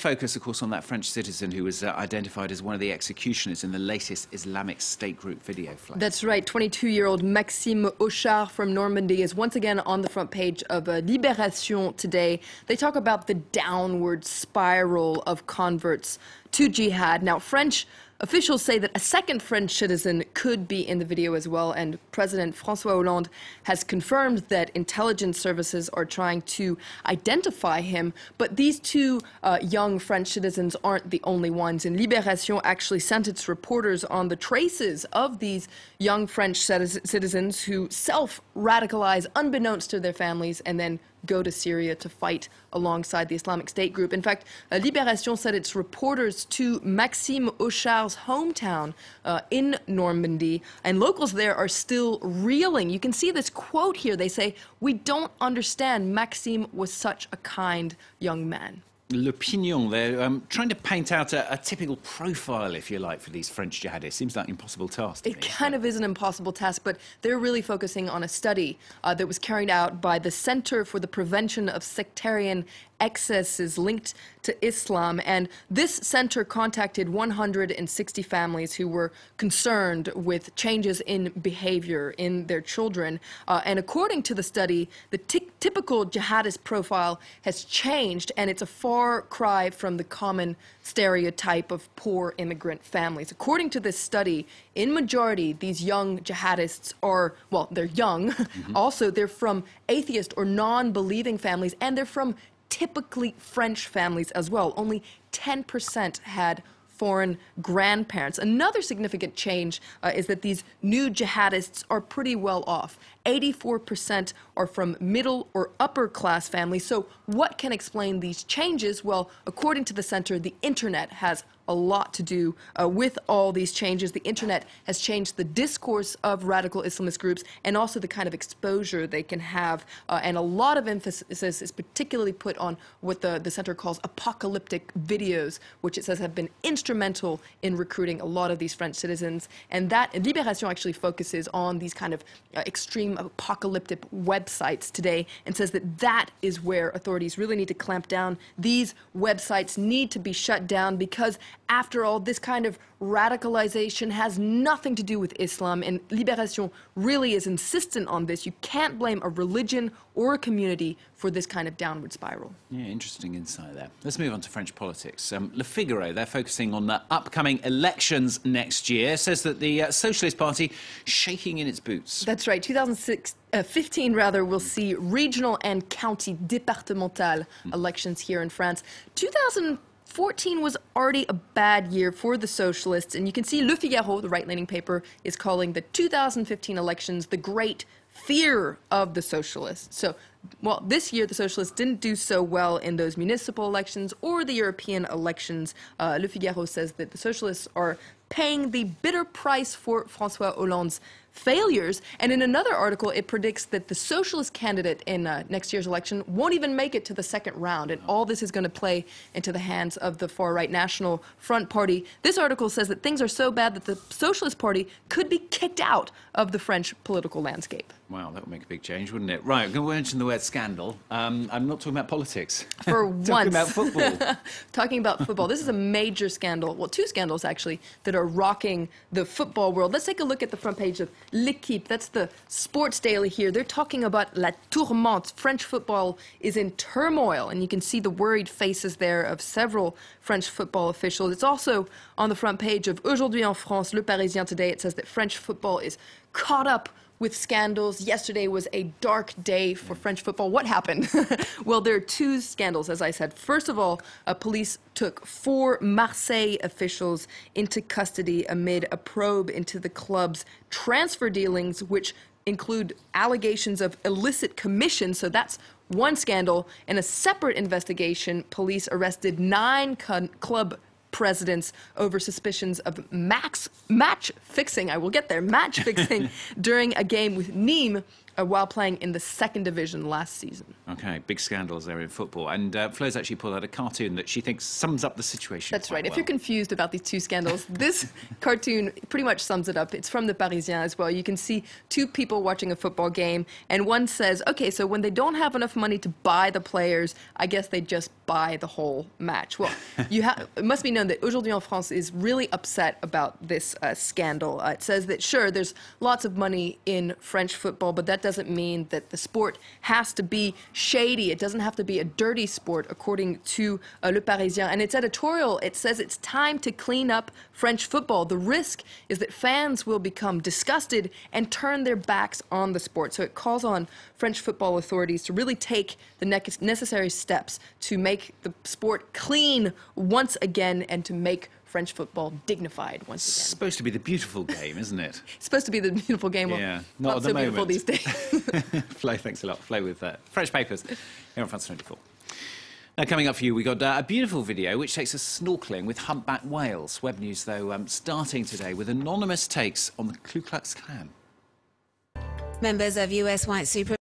Focus, of course, on that French citizen who was identified as one of the executioners in the latest Islamic State group video flash. That's right. 22-year-old Maxime Auchard from Normandy is once again on the front page of Libération today. They talk about the downward spiral of converts to jihad. Now, French officials say that a second French citizen could be in the video as well, and President François Hollande has confirmed that intelligence services are trying to identify him. But these two young French citizens aren't the only ones, and Libération actually sent its reporters on the traces of these young French citizens who self-radicalize unbeknownst to their families and then go to Syria to fight alongside the Islamic State group. In fact, Libération said its reporters to Maxime Auchard's hometown in Normandy, and locals there are still reeling. You can see this quote here. They say, "We don't understand. Maxime was such a kind young man." L'Opinion, they're trying to paint out a typical profile, if you like, for these French jihadists. Seems like an impossible task to me. It kind of is an impossible task, but they're really focusing on a study that was carried out by the Center for the Prevention of Sectarian Excesses linked to Islam, and this center contacted 160 families who were concerned with changes in behavior in their children. And according to the study, the typical jihadist profile has changed, and it's a far cry from the common stereotype of poor immigrant families. According to this study, in majority, these young jihadists are, well, they're young. Also, they're from atheist or non-believing families, and they're from typically French families as well. Only 10% had foreign grandparents. Another significant change is that these new jihadists are pretty well off. 84% are from middle or upper class families. So what can explain these changes? Well, according to the center, the internet has a lot to do with all these changes. The internet has changed the discourse of radical Islamist groups and also the kind of exposure they can have. And a lot of emphasis is particularly put on what the center calls apocalyptic videos, which it says have been instrumental in recruiting a lot of these French citizens. And that Libération actually focuses on these kind of extreme apocalyptic websites today and says that that is where authorities really need to clamp down. These websites need to be shut down because, after all, this kind of radicalization has nothing to do with Islam, and Libération really is insistent on this. You can't blame a religion or a community for this kind of downward spiral. Yeah, interesting insight there. Let's move on to French politics. Le Figaro, they're focusing on the upcoming elections next year. Says that the Socialist Party shaking in its boots. That's right. 2015 will see regional and county départemental elections here in France. 2014 was already a bad year for the socialists, and you can see Le Figaro, the right-leaning paper, is calling the 2015 elections the great fear of the socialists. So, well, this year the socialists didn't do so well in those municipal elections or the European elections. Le Figaro says that the socialists are paying the bitter price for François Hollande's failures. And in another article, it predicts that the socialist candidate in next year's election won't even make it to the second round. And all this is going to play into the hands of the far-right National Front Party. This article says that things are so bad that the Socialist Party could be kicked out of the French political landscape. Wow, that would make a big change, wouldn't it? Right, I'm going to mention the word scandal. I'm not talking about politics. For once. Talking about football. Talking about football. This is a major scandal. Well, two scandals, actually, that are rocking the football world. Let's take a look at the front page of L'Équipe. That's the sports daily here. They're talking about la tourmente. French football is in turmoil, and you can see the worried faces there of several French football officials. It's also on the front page of Aujourd'hui en France, Le Parisien today. It says that French football is caught up with scandals. Yesterday was a dark day for French football. What happened? Well, there are two scandals, as I said. First of all, police took 4 Marseille officials into custody amid a probe into the club's transfer dealings, which include allegations of illicit commission. So that's one scandal. In a separate investigation, police arrested 9 club presidents over suspicions of match fixing. I will get there. Match fixing during a game with Nîmes while playing in the second division last season. OK, big scandals there in football. And Flo's actually pulled out a cartoon that she thinks sums up the situation. That's right. Well. If you're confused about these two scandals, this cartoon pretty much sums it up. It's from the Parisien as well. You can see two people watching a football game, and one says, okay, so when they don't have enough money to buy the players, I guess they just buy the whole match. Well, it must be known that Aujourd'hui en France is really upset about this scandal. It says that, sure, there's lots of money in French football, but that doesn't mean that the sport has to be shady. It doesn't have to be a dirty sport, according to Le Parisien. And its editorial, it says it's time to clean up French football. The risk is that fans will become disgusted and turn their backs on the sport. So it calls on French football authorities to really take the necessary steps to make the sport clean once again and to make French football dignified once again. It's supposed to be the beautiful game, isn't it? It's supposed to be the beautiful game. Yeah, not at the so moment. beautiful these days. Flo, thanks a lot. Flo with French Papers here on France 24. Now, coming up for you, we got a beautiful video which takes us snorkeling with humpback whales. Web News, though, starting today with anonymous takes on the Ku Klux Klan. Members of US white supremacy